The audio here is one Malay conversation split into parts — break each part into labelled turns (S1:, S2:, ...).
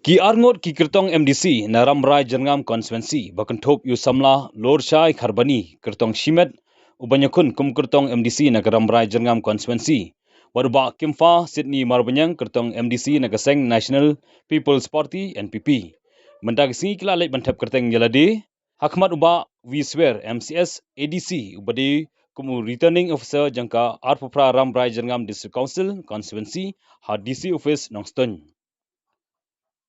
S1: Ki Arngot ki Kertong MDC na Ramrai Jerngam Constituency bakentop yu samla Lord Shai Kharbani Kertong Shimet ubanyakun kum Kertong MDC na Ramrai Jerngam Constituency warba Kimfa Sydney Marbanyang Kertong MDC na Gaseng National People's Party NPP mendagsi kila lek bantap Kerteng Jalade Hakmat uba we swear MCS ADC ubadi kumu returning officer jangka Arpupra Ramrai Jerngam District Council Constituency HDC office Nongston.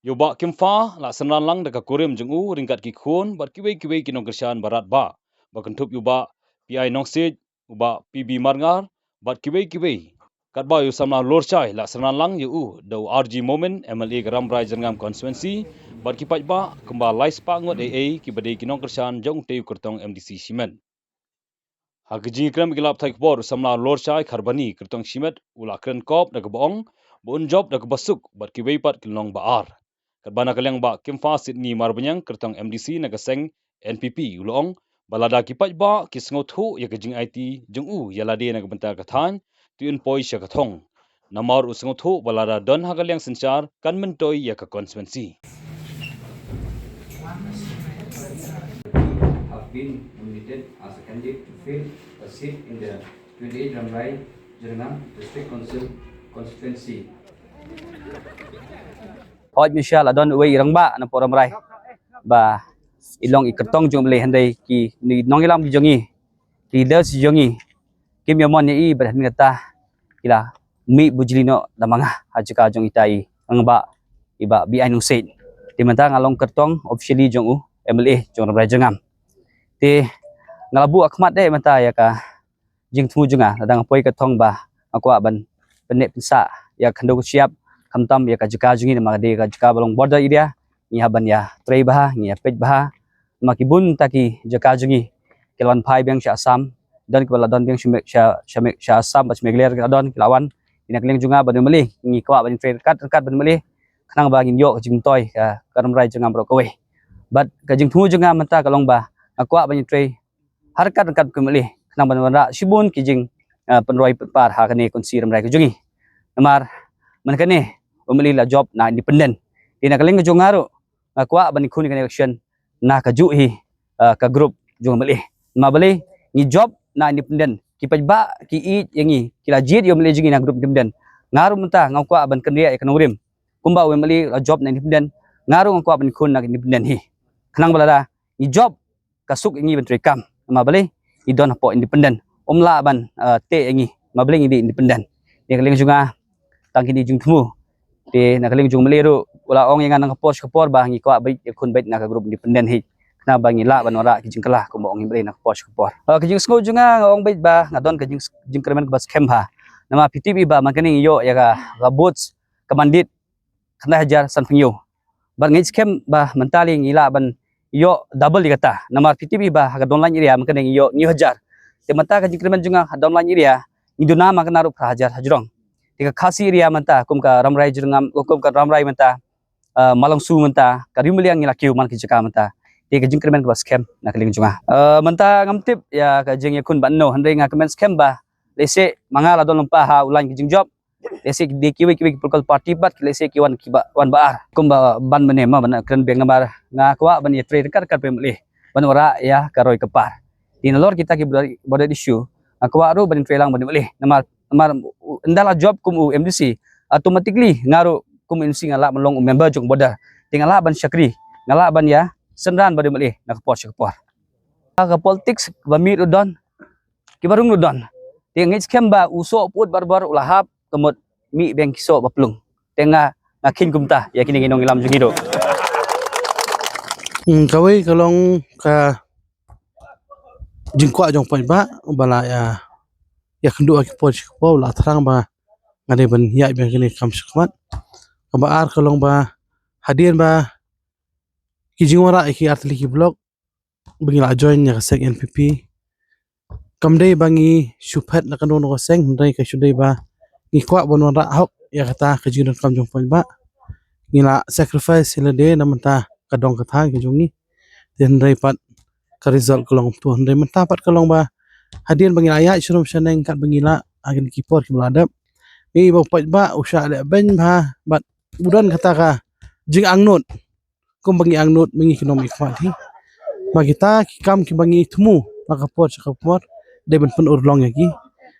S1: Yoba Kimfa la senran lang dekat kurim jengu ringkat ki khun bat kiwe kinong kersian barat ba bakentup yoba PI Nongsid uba PB Marngar bat kiwe kat ba yu samla lorchai la senran lang yu do RG Moment MLA Ramrai Jerngam Constituency bat kipat ba kemba lais pa ngot AA ki bade kinong kersian jong te Kertong MDC Shimet. Hageji kram gilap thai kbor samla lorchai Kharbani Kertong Shimet ula kren kop dak boong bon job dak basuk bat kiwe pat kilong baar. Kerbana kaliang ba Kimfa Sydney Marbanyang Kertong MDC na Gaseng NPP ulong balada kipat ba kisngothu ya kejing IT jungu yalade na bentar kathan tuin poi syakathong namar usngothu balada don hagaliang senchar kan mentoi ya ka constituency
S2: have been nominated as a candidate to fill a seat in the 28 Ramrai Jerngam District Council constituency.
S3: Hoj Michelle adon uwe irang ba na po Ramrai ba ilong ikertong jong le handai ki ni nong ilam jongi ki des jongi kim yamon ni berhan kata kila mi bujlino damanga hajika jong itai ang ba iba bi ainung said ti manta ngalong kertong officially jong u MLA jong Ramrai Jerngam ti ngalabu akmat de manta ya ka jing thu junga dadang poi kertong ba akwa ban penek pensa ya khandok siap kamtam ya kajika jungi na magade kajika balong border area ni haban ya trei bah ni pej bah makibun taki jaka jungi kelwan phai beng sha asam dan kebala don beng shumek sha asam bach megler don kelawan ina keleng junga badu meli ni kwa ban trade kat ban meli khnang ba ngin yo jing toy ka Ramrai Jerngam ro kowe bat kajing thu junga menta kalong ba akwa ban trade har kat ku meli khnang ban ra sibun kijing penroi par ha kane konsi Ramrai ku jungi namar mankane umeli la job na independent ina kaleng jong ngaru akwa ban khuni connection na ka ju hi ka group jong meli ma beli ni job na independent ki pajba ki i yangi kila jit yo meli jingi na group independent ngaru menta ngakwa ban kenria ekonomi rim kumba we meli la job na independent ngaru ngakwa ban khun na independent hi khnang balada ni job kasuk yangi ban trekam ma beli i don po independent umla ban te yangi ma beli ngi independent ni kaleng junga tangkini jung thumu ti nakaling jung meliru ula ong yang nang kapor bah ngi kwa bait kun bait na ka group independent hi na bangi la banora ki jing kala ko mo ong imbre na kapor ki jing sko junga ong bait ba ngadon ka jing kremen bas kem ha nama PTB ba mangkani yo ya ka gabuts kamandit khana hajar san phingyo ba ngi kem ba mentali ngi la ban yo double dikata nama PTB ba ka don lan area mangkani yo ni hajar te mata ka jing kremen junga don lan area induna maknaru hajar hajrong tika khasi area menta kum ka Ramrai Jerngam kum ka Ramrai menta malangsu menta karimliang ngila kiu man ki jaka menta tika jing kremen bas kem na keling junga menta ngamtip ya ka jing yakun banno handai nga kemen scam ba lese mangala don lempa ha ulan ki jing job lese di kiwi political party bat lese ki wan baar kum ba ban menema ban kren beng ngamar nga kwa ban ye trade dekat pemilih ban ora ya karoi kepar dinalor kita ki border issue akwa ro ban trelang ban melih namar ndala job kum MDC automatically ngaru kum MDC ngala melong member jong border tingala ban syakri ngala ban ya senran bade melih nak kapor ka politics ba mi udon kibarung udon ting ngis kemba uso put barbar ulahap kemut mi beng kiso baplung tenga ngakin kumta ya kini nginong ilam jungido
S4: kawai kalong ka jingkwa jong pai ba bala ya kendu aki poj ko la thrang ba ngade ban ya ben kini kam skmat ba ar kalong ba hadien ba ki jingwara ki artli ki blog bingila join ya sek NPP kamdei bangi shuphat na kanon ko seng ndai ka shudai ba ngi kwa bonon ra hok ya kata ka jingon kam jong pai ba ngila sacrifice silade namanta kadong katha ki jungi den ndai pat ka result kalong tu ndai menta pat kalong ba hadien bangila ya surum saneng kat bangila agen kipor ki meladap mi bau pat ba usha le ben ba bat budan kata ka jing angnut kum bangi angnut mengi kinom ikmat hi bagi ta kam ki bangi temu nakapot sakapot de ben pen urlong yaki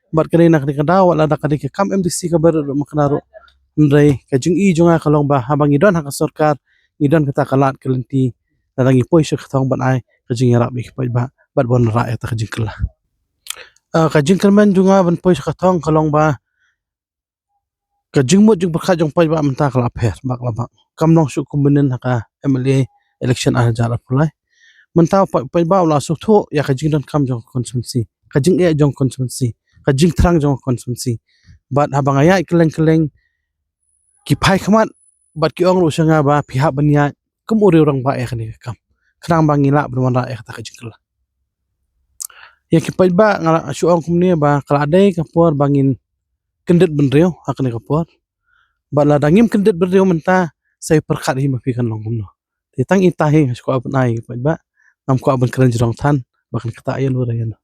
S4: bat kene nak kada wala da kadi ke kam MDC ka ber maknaro ndai ka jing I jonga kalong ba habang idon hak sarkar idon kata kalat kelenti dadangi poisha khatong ban ai ka jing yarap bi ba bat bon ra eta ka jing kala ka jing kalman junga ban poisha khatong kalong ba ka jing mo jing bakha jong pai ba menta kala pher bak la ba kam nong su kumbenen haka MLA election a jara pulai menta pai ba la su tho ya ka jing don kam jong constituency ka jing e jong constituency ka jing thrang jong constituency bat habang aya keleng keleng ki phai khamat bat ki ong ru sanga ba pihak bania kum uri orang ba ek ni kam krang bangila berman ra ek ta ka jing kala ya ki pai ba ngala su ong kum ni ba kala dai ka por bangin kendet benreu hakne kapor bala dangim kendet benreu menta sai perkhat hi mapi kan longum no ti tang ita hi ko abnai ba nam ko abn kran jrong than bakan kata ayen wora yan